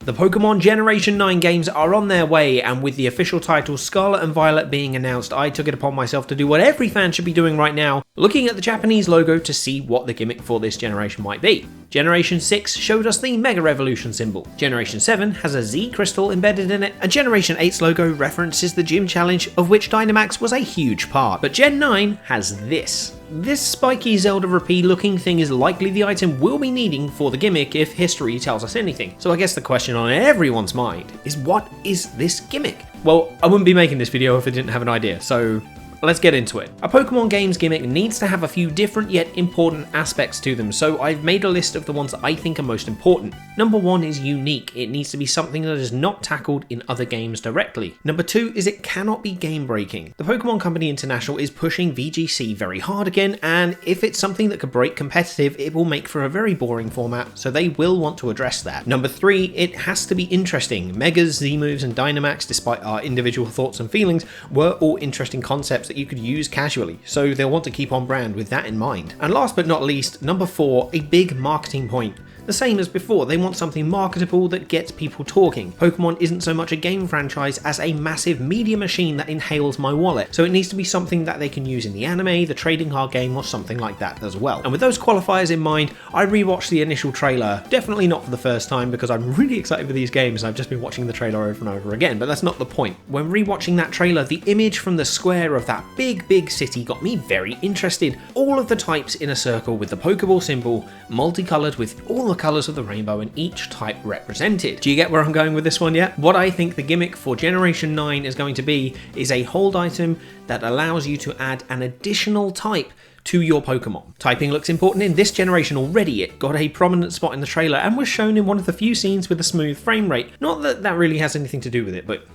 The Pokemon Generation 9 games are on their way, and with the official title Scarlet and Violet being announced, I took it upon myself to do what every fan should be doing right now, looking at the Japanese logo to see what the gimmick for this generation might be. Generation 6 showed us the Mega Revolution symbol, Generation 7 has a Z crystal embedded in it, and Generation 8's logo references the gym challenge, of which Dynamax was a huge part. But Gen 9 has this. This spiky Zelda repeat looking thing is likely the item we'll be needing for the gimmick if history tells us anything. So I guess the question on everyone's mind is, what is this gimmick? Well, I wouldn't be making this video if I didn't have an idea, so let's get into it. A Pokemon game's gimmick needs to have a few different yet important aspects to them, so I've made a list of the ones that I think are most important. Number 1 is unique. It needs to be something that is not tackled in other games directly. Number 2 is it cannot be game breaking. The Pokemon Company International is pushing VGC very hard again, and if it's something that could break competitive, it will make for a very boring format, so they will want to address that. Number 3, it has to be interesting. Megas, Z-moves and Dynamax, despite our individual thoughts and feelings, were all interesting concepts that you could use casually, so they'll want to keep on brand with that in mind. And last but not least, number 4, a big marketing point. The same as before, they want something marketable that gets people talking. Pokemon isn't so much a game franchise as a massive media machine that inhales my wallet, so it needs to be something that they can use in the anime, the trading card game, or something like that as well. And with those qualifiers in mind, I rewatched the initial trailer, definitely not for the first time because I'm really excited for these games and I've just been watching the trailer over and over again, but that's not the point. When rewatching that trailer, the image from the square of that big city got me very interested. All of the types in a circle with the Pokeball symbol, multicolored with all the colours of the rainbow and each type represented. Do you get where I'm going with this one yet? What I think the gimmick for Generation 9 is going to be is a hold item that allows you to add an additional type to your Pokemon. Typing looks important in this generation already. It got a prominent spot in the trailer and was shown in one of the few scenes with a smooth frame rate. Not that that really has anything to do with it, but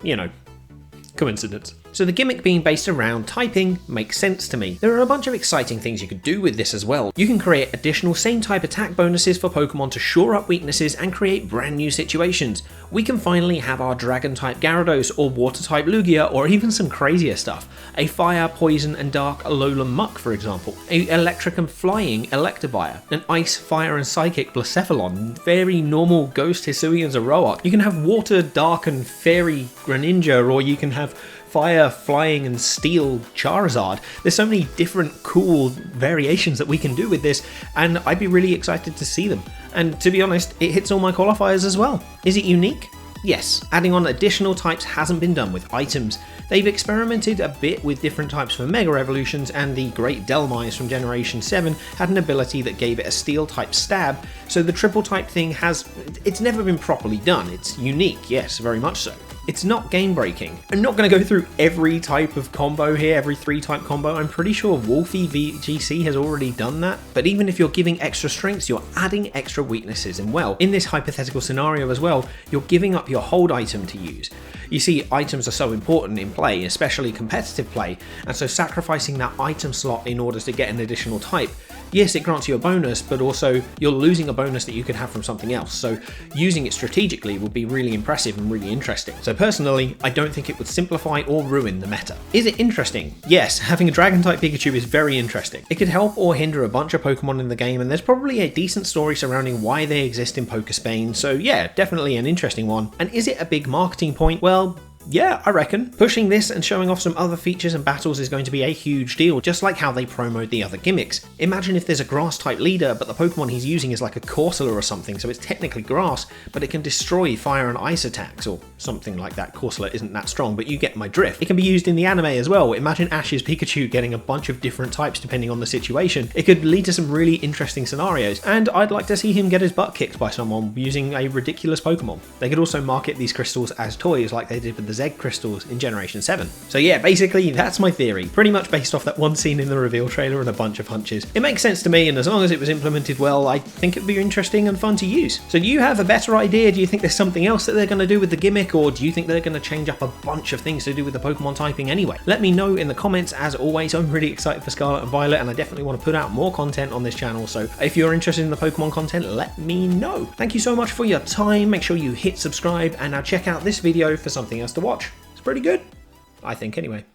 you know, coincidence. So the gimmick being based around typing makes sense to me. There are a bunch of exciting things you could do with this as well. You can create additional same type attack bonuses for Pokemon to shore up weaknesses and create brand new situations. We can finally have our dragon type Gyarados or water type Lugia, or even some crazier stuff. A fire, poison and dark Alolan Muck, for example. A electric and flying Electivire. An ice, fire and psychic Blacephalon. Very normal ghost Hisuian Zoroark. You can have water, dark and fairy Greninja, or you can have fire, flying and steel Charizard. There's so many different cool variations that we can do with this, and I'd be really excited to see them. And to be honest, it hits all my qualifiers as well. Is it unique? Yes, adding on additional types hasn't been done with items. They've experimented a bit with different types for Mega Revolutions, and the Great Delmise from Generation 7 had an ability that gave it a steel type stab, so the triple type thing it's never been properly done. It's unique, yes, very much so. It's not game breaking. I'm not going to go through every type of combo here, every 3 type combo. I'm pretty sure Wolfie VGC has already done that. But even if you're giving extra strengths, you're adding extra weaknesses. And well, in this hypothetical scenario as well, you're giving up your hold item to use. You see, items are so important in play, especially competitive play, and so sacrificing that item slot in order to get an additional type, yes, it grants you a bonus, but also you're losing a bonus that you could have from something else, so using it strategically would be really impressive and really interesting. So personally, I don't think it would simplify or ruin the meta. Is it interesting? Yes, having a Dragon-type Pikachu is very interesting. It could help or hinder a bunch of Pokemon in the game, and there's probably a decent story surrounding why they exist in Poker Spain, so yeah, definitely an interesting one. And is it a big marketing point? Well, yeah, I reckon. Pushing this and showing off some other features and battles is going to be a huge deal, just like how they promote the other gimmicks. Imagine if there's a grass type leader, but the Pokemon he's using is like a Corsola or something, so it's technically grass, but it can destroy fire and ice attacks, or something like that. Corsola isn't that strong, but you get my drift. It can be used in the anime as well. Imagine Ash's Pikachu getting a bunch of different types depending on the situation. It could lead to some really interesting scenarios, and I'd like to see him get his butt kicked by someone using a ridiculous Pokemon. They could also market these crystals as toys like they did with the Zeg crystals in Generation 7. So yeah, basically that's my theory, pretty much based off that one scene in the reveal trailer and a bunch of hunches. It makes sense to me, and as long as it was implemented well, I think it'd be interesting and fun to use. So do you have a better idea? Do you think there's something else that they're going to do with the gimmick, or do you think they're going to change up a bunch of things to do with the Pokemon typing anyway? Let me know in the comments. As always, I'm really excited for Scarlet and Violet, and I definitely want to put out more content on this channel, so if you're interested in the Pokemon content, let me know. Thank you so much for your time. Make sure you hit subscribe, and now check out this video for something else to watch. Pretty good, I think, anyway.